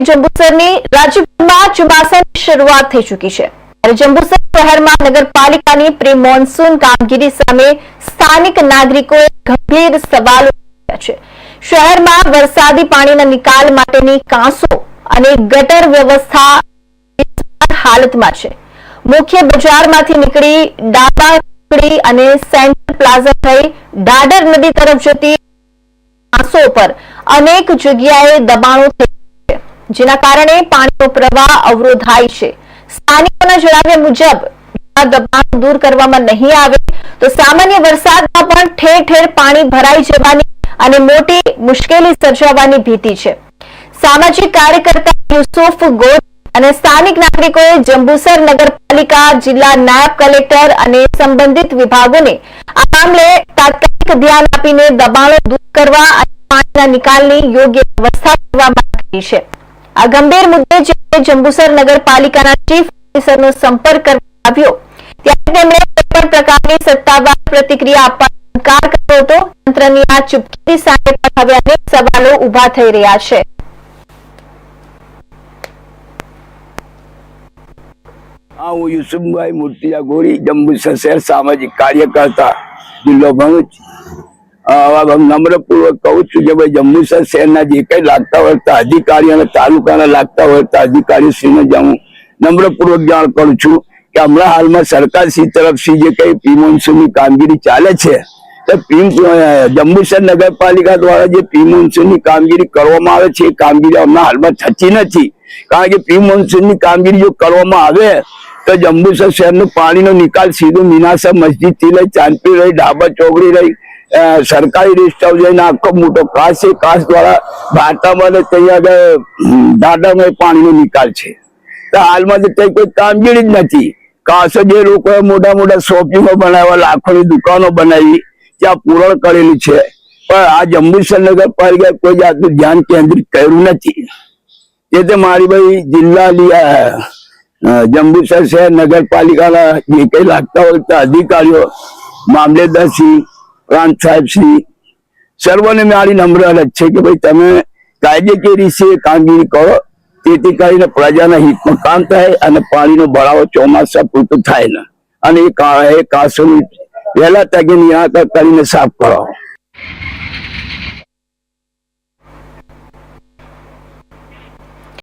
જંબુસરની રાજ્યભરમાં ચોમાસાની શરૂઆત થઈ ચૂકી છે ત્યારે જંબુસર શહેરમાં નગરપાલિકાની પ્રી મોન્સૂન કામગીરી સામે સ્થાનિક નાગરિકોએ ગંભીર સવાલો કર્યા છે। શહેરમાં વરસાદી પાણીના નિકાલ માટેની કાંસો અને ગટર વ્યવસ્થા હાલતમાં છે। મુખ્ય બજારમાંથી નીકળી ડાબા ચોકડી અને સેન્ટ્રલ પ્લાઝા થઈ દાદર નદી તરફ જતી કાંસો પર અનેક જગ્યાએ દબાણો થઈ જેના કારણે પાણીનો પ્રવાહ અવરોધાય છે। સ્થાનિકોના જણાવ્યા મુજબ દબાણ દૂર કરવામાં નહીં આવે તો સામાન્ય વરસાદમાં પણ ઠેર ઠેર પાણી ભરાઈ જવાની અને મોટી મુશ્કેલી સર્જાવાની ભીતિ છે। સામાજિક કાર્યકર્તા યુસુફ ગોટ અને સ્થાનિક નાગરિકોએ જંબુસર નગરપાલિકા, જિલ્લા નાયબ કલેક્ટર અને સંબંધિત વિભાગોને આ મામલે તાત્કાલિક ધ્યાન આપીને દબાણો દૂર કરવા અને પાણીના નિકાલની યોગ્ય વ્યવસ્થા કરવા માંગ કરી છે। આ ગંભીર મુદ્દે જ્યારે જંબુસર નગરપાલિકાના ચીફ ઓફિસરનો સંપર્ક કરવામાં આવ્યો ત્યારે તેમણે કોઈપણ પ્રકારની સત્તાવાર પ્રતિક્રિયા આપવાનો ઇનકાર કર્યો હતો। તંત્રની આ ચૂપકીદી સામે પણ હવે અનેક સવાલો ઉભા થઈ રહ્યા છે। હું યુસુફભાઈ મૂર્તિયા ગોરી, જંબુસર શહેર સામાજિક કાર્યકર્તા, જિલ્લો ભરૂચ। નમ્રપૂર્વક કહું છું કે ભાઈ જંબુસર શહેરના જે કઈ લાગતા વળગતા અધિકારીઓ અને તાલુકાના લાગતા વળગતા અધિકારીશ્રીને હું નમ્રપૂર્વક જાણ કરું છું કે હમણાં હાલમાં સરકારશ્રી તરફથી જે કઈ પ્રી મોન્સૂનની કામગીરી ચાલે છે તો જંબુસર નગરપાલિકા દ્વારા જે પ્રી મોન્સૂનની કામગીરી કરવામાં આવે છે એ કામગીરી હમણાં હાલમાં થતી નથી। કારણ કે પ્રી મોન્સૂનની કામગીરી જો કરવામાં આવે તો જંબુસર શહેરનો પાણીનો નિકાલ સીધો મીનાસા મસ્જિદ થી લઈ ચાંદપી રહી ડાબર ચોકડી રહી સરકારી રેસ્ટ હાઉસ જઈને આખો મોટો કાચ છે, કાચ દ્વારા ભારતામાં ત્યાં દાદામાં પાણીનો નિકાલ છે। તો હાલમાં તો ત્યાં કોઈ કામગીરી જ નથી। કાચો જે લોકોએ મોટા મોટા શોપિંગો બનાવ્યા, લાખોની દુકાનો બનાવી, ત્યાં પૂરણ કરેલું છે, પણ આ જંબુસર નગરપાલિકાએ કોઈ જાતનું ધ્યાન કેન્દ્રિત કર્યું નથી। એટલે મારી ભાઈ જિલ્લા જંબુસર શહેર નગરપાલિકાના જે કઈ લાગતા હોય અધિકારીઓ, મામલેદારશ્રી, પ્રાંત સાહેબશ્રી, સર્વને મારી નમ્ર અરજ છે કે ભાઈ તમે કાયદેકીય રીતે કામગીરી કરો જેથી કરીને પ્રજાના હિતમાં કામ થાય અને પાણીનો ભરાવો ચોમાસા પૂરતો થાય ને અને એ કાંસોનું વહેલા તકે નિરાકરણ કરીને સાફ કરાવો।